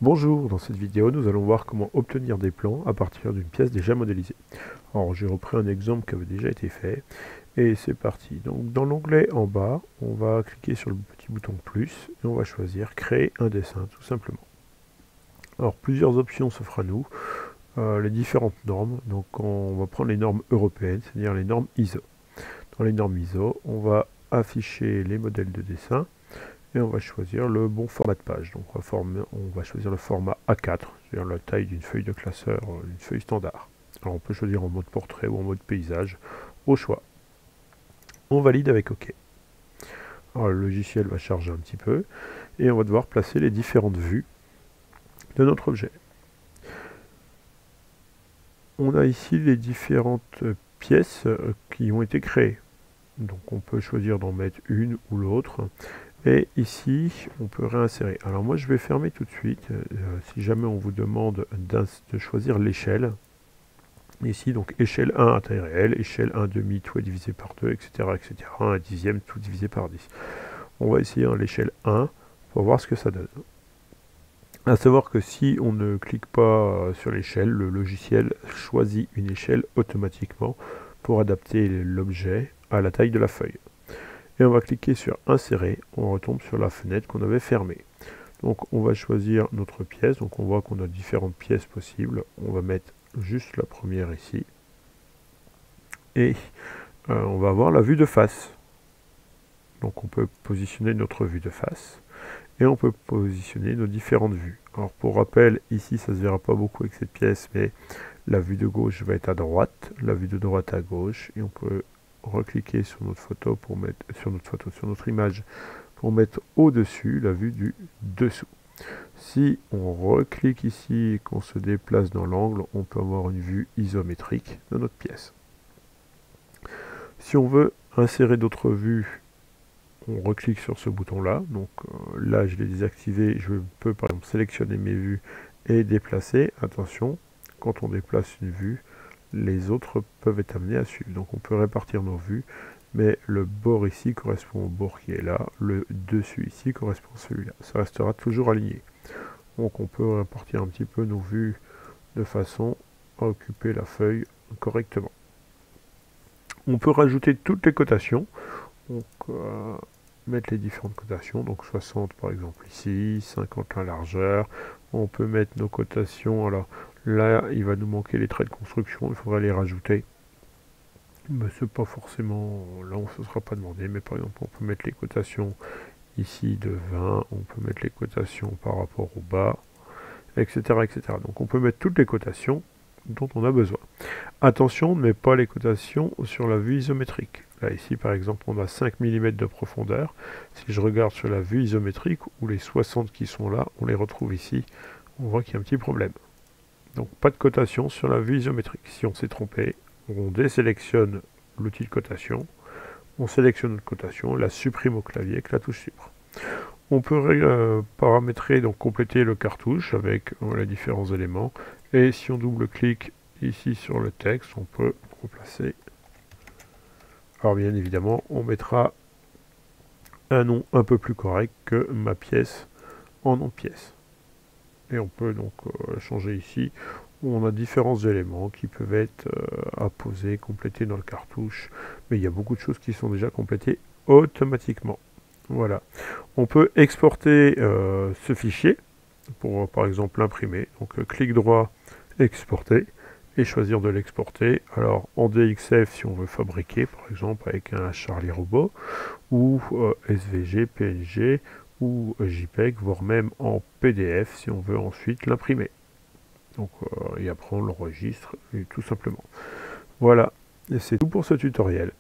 Bonjour, dans cette vidéo nous allons voir comment obtenir des plans à partir d'une pièce déjà modélisée. Alors j'ai repris un exemple qui avait déjà été fait et c'est parti. Donc dans l'onglet en bas, on va cliquer sur le petit bouton plus et on va choisir créer un dessin tout simplement. Alors plusieurs options s'offrent à nous, les différentes normes. Donc on va prendre les normes européennes, c'est-à-dire les normes ISO. Dans les normes ISO, on va afficher les modèles de dessin et on va choisir le bon format de page. Donc on va choisir le format A4, c'est-à-dire la taille d'une feuille de classeur, une feuille standard. Alors on peut choisir en mode portrait ou en mode paysage, au choix. On valide avec OK. Alors le logiciel va charger un petit peu et on va devoir placer les différentes vues de notre objet. On a ici les différentes pièces qui ont été créées. Donc on peut choisir d'en mettre une ou l'autre. Et ici, on peut réinsérer. Alors moi, je vais fermer tout de suite. Si jamais on vous demande de choisir l'échelle. Ici, donc échelle 1 à taille réelle, échelle 1 demi, tout est divisé par 2, etc. etc. 1 dixième, tout divisé par 10. On va essayer l'échelle 1 pour voir ce que ça donne. À savoir que si on ne clique pas sur l'échelle, le logiciel choisit une échelle automatiquement pour adapter l'objet à la taille de la feuille. Et on va cliquer sur insérer, on retombe sur la fenêtre qu'on avait fermée. Donc on va choisir notre pièce, donc on voit qu'on a différentes pièces possibles. On va mettre juste la première ici. Et on va avoir la vue de face. Donc on peut positionner notre vue de face. Et on peut positionner nos différentes vues. Alors pour rappel, ici ça ne se verra pas beaucoup avec cette pièce, mais la vue de gauche va être à droite, la vue de droite à gauche, et on peut recliquer sur notre photo pour mettre sur notre image pour mettre au-dessus la vue du dessous. Si on reclique ici et qu'on se déplace dans l'angle, on peut avoir une vue isométrique de notre pièce. Si on veut insérer d'autres vues, on reclique sur ce bouton là. Donc là je l'ai désactivé, je peux par exemple sélectionner mes vues et déplacer. Attention, quand on déplace une vue, les autres peuvent être amenés à suivre. Donc on peut répartir nos vues, mais le bord ici correspond au bord qui est là, le dessus ici correspond à celui-là. Ça restera toujours aligné. Donc on peut répartir un petit peu nos vues de façon à occuper la feuille correctement. On peut rajouter toutes les cotations, donc mettre les différentes cotations, donc 60 par exemple ici, 50 la largeur. On peut mettre nos cotations, alors là il va nous manquer les traits de construction, il faudra les rajouter. Mais c'est pas forcément, là on ne se sera pas demandé, mais par exemple on peut mettre les cotations ici de 20, on peut mettre les cotations par rapport au bas, etc. etc. Donc on peut mettre toutes les cotations dont on a besoin. Attention, on ne met pas les cotations sur la vue isométrique. Là ici par exemple on a 5 mm de profondeur. Si je regarde sur la vue isométrique, où les 60 qui sont là, on les retrouve ici, on voit qu'il y a un petit problème. Donc pas de cotation sur la vue isométrique. Si on s'est trompé, on désélectionne l'outil de cotation, on sélectionne notre cotation, on la supprime au clavier avec la touche supre. On peut paramétrer, donc compléter le cartouche avec les différents éléments. Et si on double-clique ici sur le texte, on peut remplacer. Alors bien évidemment, on mettra un nom un peu plus correct que ma pièce en nom de pièce. Et on peut donc changer ici, où on a différents éléments qui peuvent être apposés, complétés dans le cartouche. Mais il y a beaucoup de choses qui sont déjà complétées automatiquement. Voilà. On peut exporter ce fichier pour par exemple l'imprimer. Donc clic droit, exporter et choisir de l'exporter. Alors en DXF si on veut fabriquer par exemple avec un Charlie Robot ou SVG, PNG ou JPEG, voire même en PDF si on veut ensuite l'imprimer. Donc et après on l'enregistre tout simplement. Voilà, et c'est tout pour ce tutoriel.